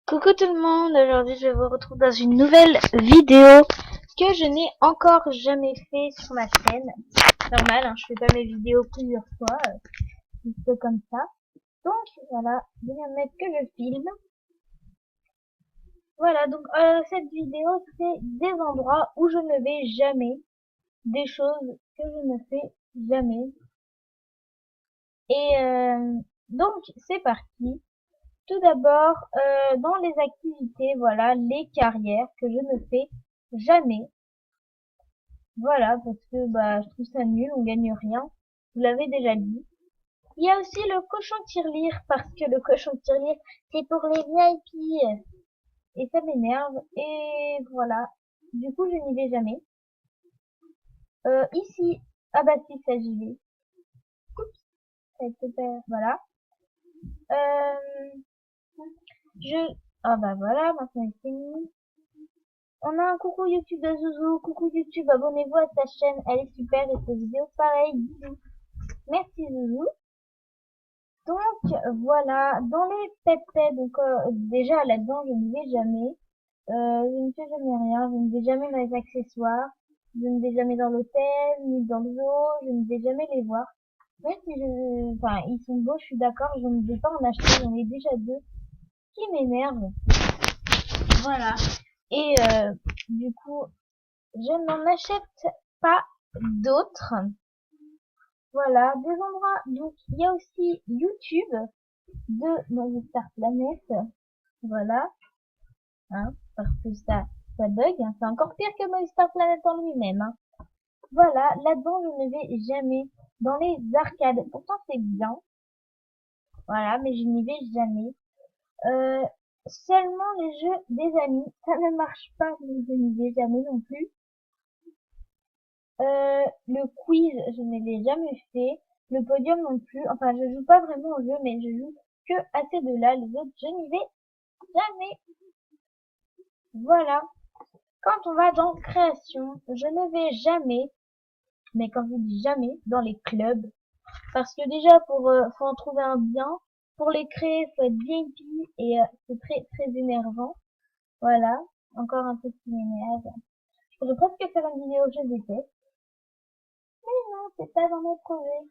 Coucou tout le monde, aujourd'hui je vous retrouve dans une nouvelle vidéo que je n'ai encore jamais fait sur ma chaîne. Normal, hein, je fais pas mes vidéos plusieurs fois, c'est comme ça. Donc voilà, je viens de mettre que je filme. Voilà, donc cette vidéo c'est des endroits où je ne vais jamais, des choses que je ne fais jamais. Et donc c'est parti. Tout d'abord, dans les activités, voilà, les carrières que je ne fais jamais. Voilà, parce que bah je trouve ça nul, on gagne rien. Vous l'avez déjà dit. Il y a aussi le cochon tirelire, parce que le cochon tirelire, c'est pour les VIP. Et ça m'énerve. Et voilà. Du coup, je n'y vais jamais. Ici, ah bah si, ça j'y vais. Ça a été super, voilà. Euh, ah bah voilà, maintenant c'est fini. On a un coucou YouTube de Zouzou. Coucou YouTube, abonnez-vous à sa chaîne, elle est super et ses vidéos pareil. Bisous. Merci Zouzou. Donc voilà, dans les pet donc déjà là-dedans je ne vais jamais. Je ne fais jamais rien, je ne vais jamais dans les accessoires, je ne vais jamais dans l'hôtel, ni dans le zoo, je ne vais jamais les voir. Même si enfin ils sont beaux, je suis d'accord, je ne vais pas en acheter, j'en ai déjà deux qui m'énervent. Voilà. Et du coup, je n'en achète pas d'autres. Voilà, des endroits. Donc, il y a aussi YouTube de Movie Star Planet. Voilà, hein, parce que ça bug. Hein. C'est encore pire que Movie Star Planet en lui-même. Hein. Voilà, là-dedans, je ne vais jamais dans les arcades. Pourtant, c'est bien. Voilà, mais je n'y vais jamais. Euh, Seulement les jeux des amis. Ça ne marche pas, mais je n'y vais jamais non plus. Le quiz, je ne l'ai jamais fait. Le podium non plus. Enfin, je joue pas vraiment au jeu, mais je joue que à ces deux-là. Les autres, je n'y vais jamais. Voilà. Quand on va dans création, je ne vais jamais, mais quand je dis jamais, dans les clubs. Parce que déjà, faut en trouver un bien. Pour les créer, faut être VIP et c'est très, très énervant. Voilà. Encore un truc qui m'énerve. Je pourrais presque faire une vidéo je déteste. Mais non, c'est pas dans mes projets.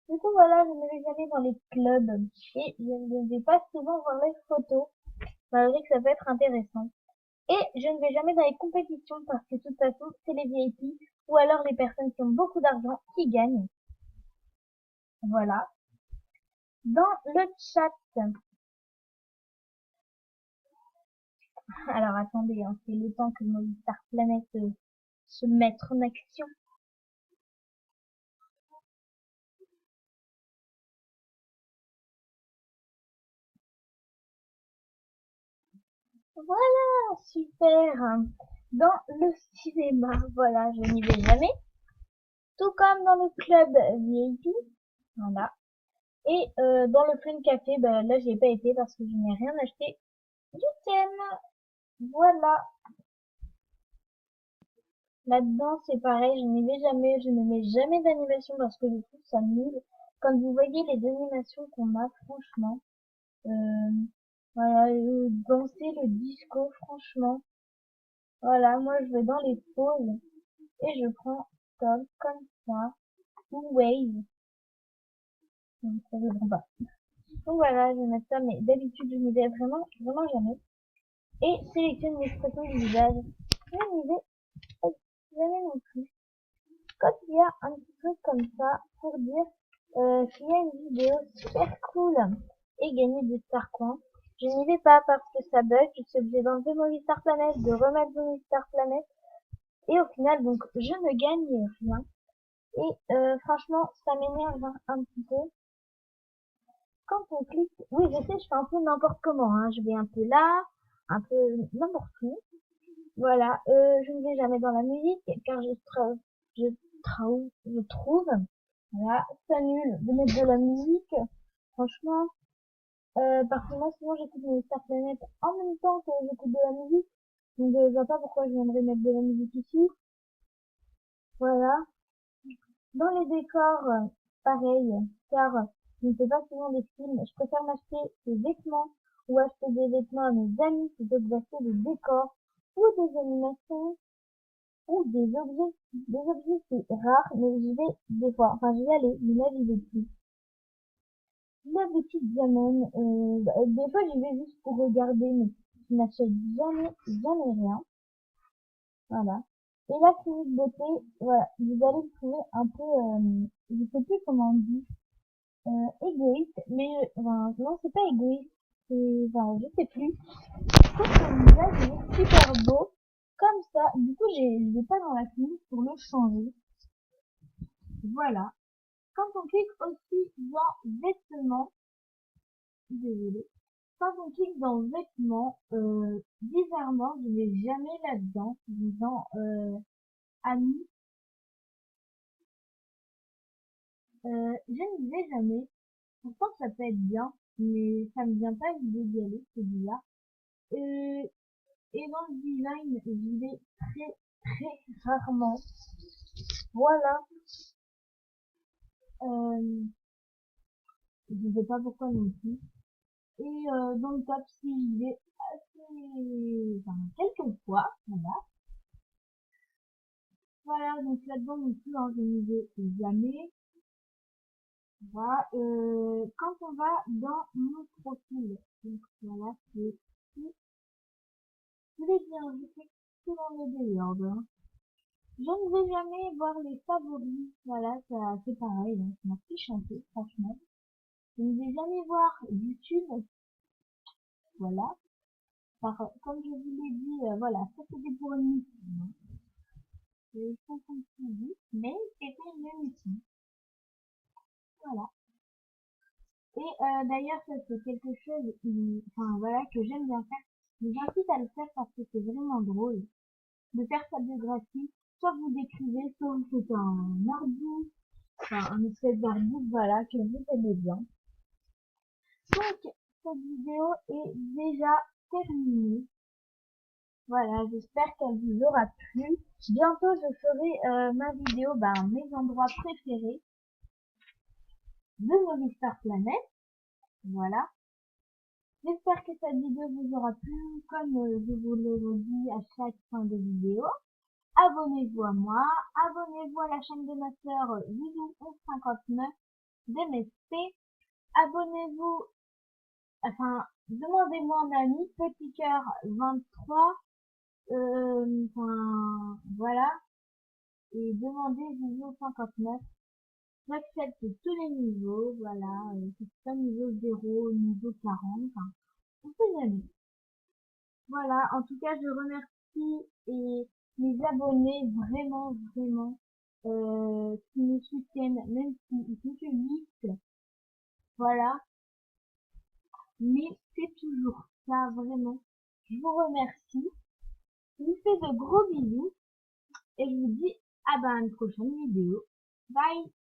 Du coup, voilà, je ne vais jamais dans les clubs et je ne vais pas souvent voir les photos, malgré que ça peut être intéressant. Et je ne vais jamais dans les compétitions parce que de toute façon, c'est les VIP ou alors les personnes qui ont beaucoup d'argent qui gagnent. Voilà. Dans le chat. Alors attendez, hein, c'est le temps que Movistar Planet se mette en action. Voilà, super. Dans le cinéma, voilà, je n'y vais jamais. Tout comme dans le club VIP. Voilà. Et dans le Fun Café, bah, là, j'y ai pas été parce que je n'ai rien acheté du thème. Voilà. Là-dedans, c'est pareil, je n'y vais jamais, je ne mets jamais d'animation parce que je trouve ça nul. Comme vous voyez les animations qu'on a, franchement, euh, voilà, danser le disco, franchement, voilà, moi je vais dans les pauses et je prends comme ça, ou Wave, donc ça je prends pas. Donc voilà, je vais mettre ça, mais d'habitude je n'y vais vraiment, vraiment jamais. Et sélectionne les photos du visage. Je n'y vais jamais non plus. Quand il y a un petit truc comme ça pour dire qu'il y a une vidéo super cool et gagner des Star Coins, je n'y vais pas parce que ça bug, je suis obligée d'enlever mon Star Planet, de remettre mon Star Planet et au final donc je ne gagne rien. Et franchement ça m'énerve un petit peu. Quand on clique, oui je sais je fais un peu n'importe comment, hein. Je vais un peu là, un peu n'importe où. Voilà, je ne vais jamais dans la musique car je, je trouve, voilà, c'est nul de mettre de la musique. Franchement, parce que moi souvent j'écoute mes Star Planet en même temps que j'écoute de la musique. Donc je vois pas pourquoi je viendrais mettre de la musique ici. Voilà. Dans les décors, pareil, car je ne fais pas souvent des films. Je préfère m'acheter des vêtements ou acheter des vêtements à mes amis plutôt que d'acheter des décors ou des animations ou des objets c'est rare, mais j'y vais des fois, enfin j'y vais aller, mais là j'y vais plus. La boutique Diamond, des fois j'y vais juste pour regarder, mais je n'achète jamais rien. Voilà. Et la clinique beauté, voilà, vous allez le trouver un peu, je sais plus comment on dit, égoïste, mais, enfin, non, c'est pas égoïste, c'est, enfin, je sais plus. Je trouve que le visage il est super beau, comme ça. Du coup, je vais pas dans la clinique pour le changer. Voilà. Quand on clique aussi dans vêtements, désolé, quand on clique dans vêtements, bizarrement, je vais jamais là-dedans, dans, amis, je n'y vais jamais. Pourtant, ça peut être bien, mais ça me vient pas l'idée d'y aller, c'est bizarre. Euh, et dans le design, j'y vais très rarement. Voilà. Euh, je sais pas pourquoi non plus. Et dans le top 6, j'y vais assez, enfin, quelques fois, voilà. Voilà, donc là-dedans non plus, hein, je n'y vais jamais. Voilà. Quand on va dans mon profil, donc voilà, c'est tout. Je l'ai bien, je sais que dans le désordre, hein. Je ne vais jamais voir les favoris. Voilà, ça c'est pareil, hein, ça m'a fait chanter, franchement. Je ne vais jamais voir YouTube. Voilà. Comme je vous l'ai dit, voilà, ça c'était pour une mission, hein. Je comprends plus, mais c'était une mission. Voilà. Et d'ailleurs, ça c'est quelque chose, enfin voilà, que j'aime bien faire. Je vous invite à le faire parce que c'est vraiment drôle de faire sa biographie. Soit vous décrivez, soit vous faites un artbook, enfin un espèce d'artbook, voilà, que vous aimez bien. Donc, cette vidéo est déjà terminée. Voilà, j'espère qu'elle vous aura plu. Bientôt, je ferai ma vidéo, mes endroits préférés de Movistar Planet. Voilà. J'espère que cette vidéo vous aura plu. Comme je vous le redis à chaque fin de vidéo, abonnez-vous à moi. Abonnez-vous à la chaîne de ma sœur Vidou 1159 d'MSP. Abonnez-vous, enfin, demandez-moi en ami, petit cœur 23. Enfin, voilà. Et demandez Vidou 59. J'accepte tous les niveaux, voilà. C'est pas niveau 0, niveau 40, enfin, on sait jamais. Voilà, en tout cas, je remercie et mes abonnés vraiment, qui me soutiennent, même s'ils sont que 8, voilà. Mais c'est toujours ça, vraiment. Je vous remercie. Je vous fais de gros bisous et je vous dis à une prochaine vidéo. Bye!